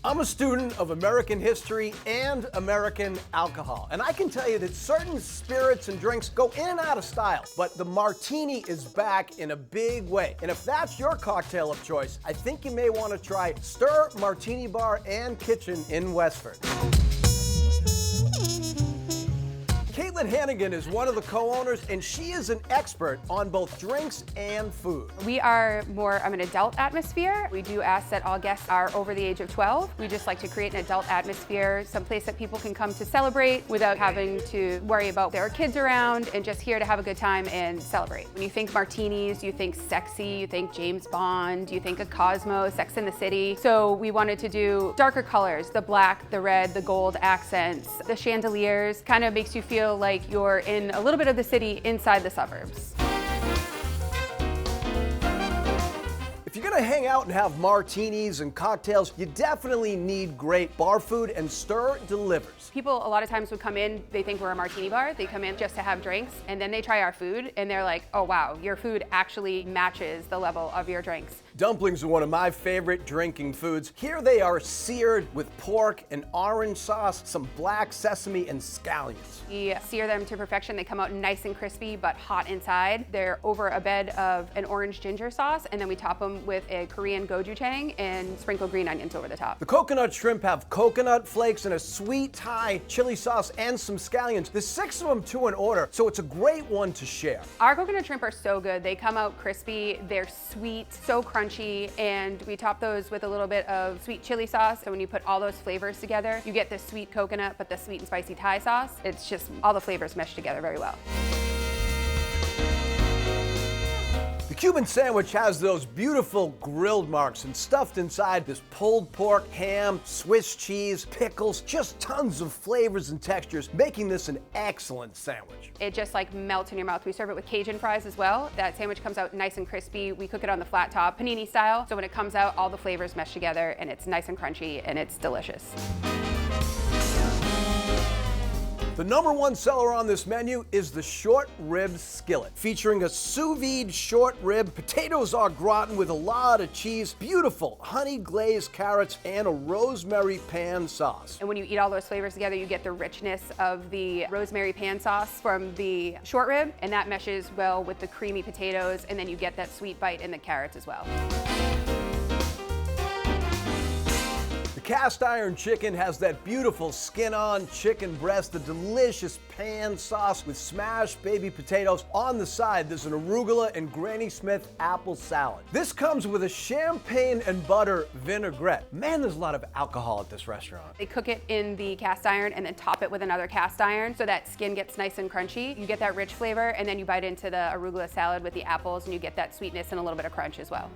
I'm a student of American history and American alcohol, and I can tell you that certain spirits and drinks go in and out of style, but the martini is back in a big way. And if that's your cocktail of choice, I think you may want to try Stir Martini Bar and Kitchen in Westford. Caitlin Hannigan is one of the co-owners, and she is an expert on both drinks and food. We are more of an adult atmosphere. We do ask that all guests are over the age of 12. We just like to create an adult atmosphere, someplace that people can come to celebrate without having to worry about there are kids around, and just here to have a good time and celebrate. When you think martinis, you think sexy, you think James Bond, you think of Cosmo, Sex and the City. So we wanted to do darker colors, the black, the red, the gold accents, the chandeliers. Kind of makes you feel like you're in a little bit of the city inside the suburbs. If you're gonna hang out and have martinis and cocktails, you definitely need great bar food, and Stir delivers. People a lot of times would come in, they think we're a martini bar, they come in just to have drinks, and then they try our food, and they're like, oh wow, your food actually matches the level of your drinks. Dumplings are one of my favorite drinking foods. Here they are seared with pork and orange sauce, some black sesame, and scallions. We sear them to perfection. They come out nice and crispy, but hot inside. They're over a bed of an orange ginger sauce, and then we top them with a Korean gochujang and sprinkle green onions over the top. The coconut shrimp have coconut flakes and a sweet Thai chili sauce and some scallions. There's 6 of them to an order, so it's a great one to share. Our coconut shrimp are so good. They come out crispy, they're sweet, so crunchy, and we top those with a little bit of sweet chili sauce. So when you put all those flavors together, you get the sweet coconut, but the sweet and spicy Thai sauce. It's just all the flavors mesh together very well. The Cuban sandwich has those beautiful grilled marks, and stuffed inside this pulled pork, ham, Swiss cheese, pickles, just tons of flavors and textures, making this an excellent sandwich. It just like melts in your mouth. We serve it with Cajun fries as well. That sandwich comes out nice and crispy. We cook it on the flat top, panini style. So when it comes out, all the flavors mesh together, and it's nice and crunchy, and it's delicious. The #1 seller on this menu is the short rib skillet, featuring a sous vide short rib. Potatoes are gratin with a lot of cheese, beautiful honey glazed carrots, and a rosemary pan sauce. And when you eat all those flavors together, you get the richness of the rosemary pan sauce from the short rib, and that meshes well with the creamy potatoes, and then you get that sweet bite in the carrots as well. The cast iron chicken has that beautiful skin-on chicken breast, the delicious pan sauce with smashed baby potatoes. On the side, there's an arugula and Granny Smith apple salad. This comes with a champagne and butter vinaigrette. Man, there's a lot of alcohol at this restaurant. They cook it in the cast iron and then top it with another cast iron so that skin gets nice and crunchy. You get that rich flavor, and then you bite into the arugula salad with the apples, and you get that sweetness and a little bit of crunch as well.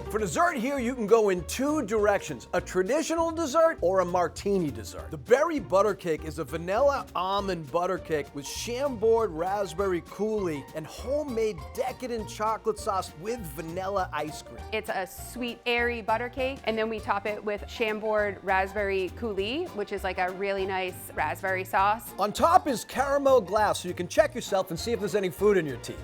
For dessert here, you can go in 2 directions, a traditional dessert or a martini dessert. The berry butter cake is a vanilla almond butter cake with Chambord raspberry coulis and homemade decadent chocolate sauce with vanilla ice cream. It's a sweet, airy butter cake, and then we top it with Chambord raspberry coulis, which is like a really nice raspberry sauce. On top is caramel glass, so you can check yourself and see if there's any food in your teeth.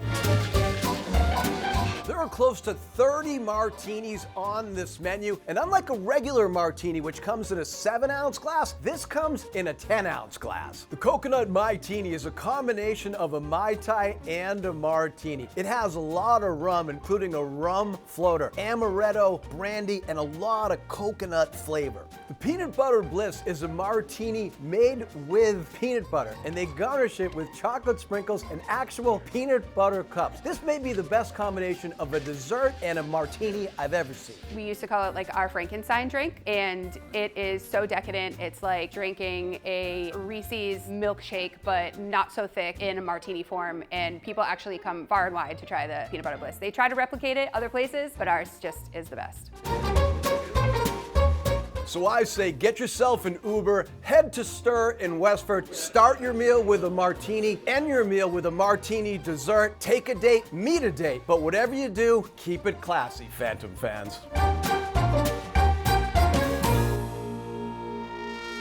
There are close to 30 martinis on this menu, and unlike a regular martini, which comes in a 7-ounce glass, this comes in a 10-ounce glass. The coconut martini is a combination of a Mai Tai and a martini. It has a lot of rum, including a rum floater, amaretto, brandy, and a lot of coconut flavor. The peanut butter bliss is a martini made with peanut butter, and they garnish it with chocolate sprinkles and actual peanut butter cups. This may be the best combination of a dessert and a martini I've ever seen. We used to call it like our Frankenstein drink, and it is so decadent. It's like drinking a Reese's milkshake, but not so thick in a martini form, and people actually come far and wide to try the peanut butter bliss. They try to replicate it other places, but ours just is the best. So I say get yourself an Uber, head to Stir in Westford, start your meal with a martini, end your meal with a martini dessert, take a date, meet a date, but whatever you do, keep it classy, Phantom fans.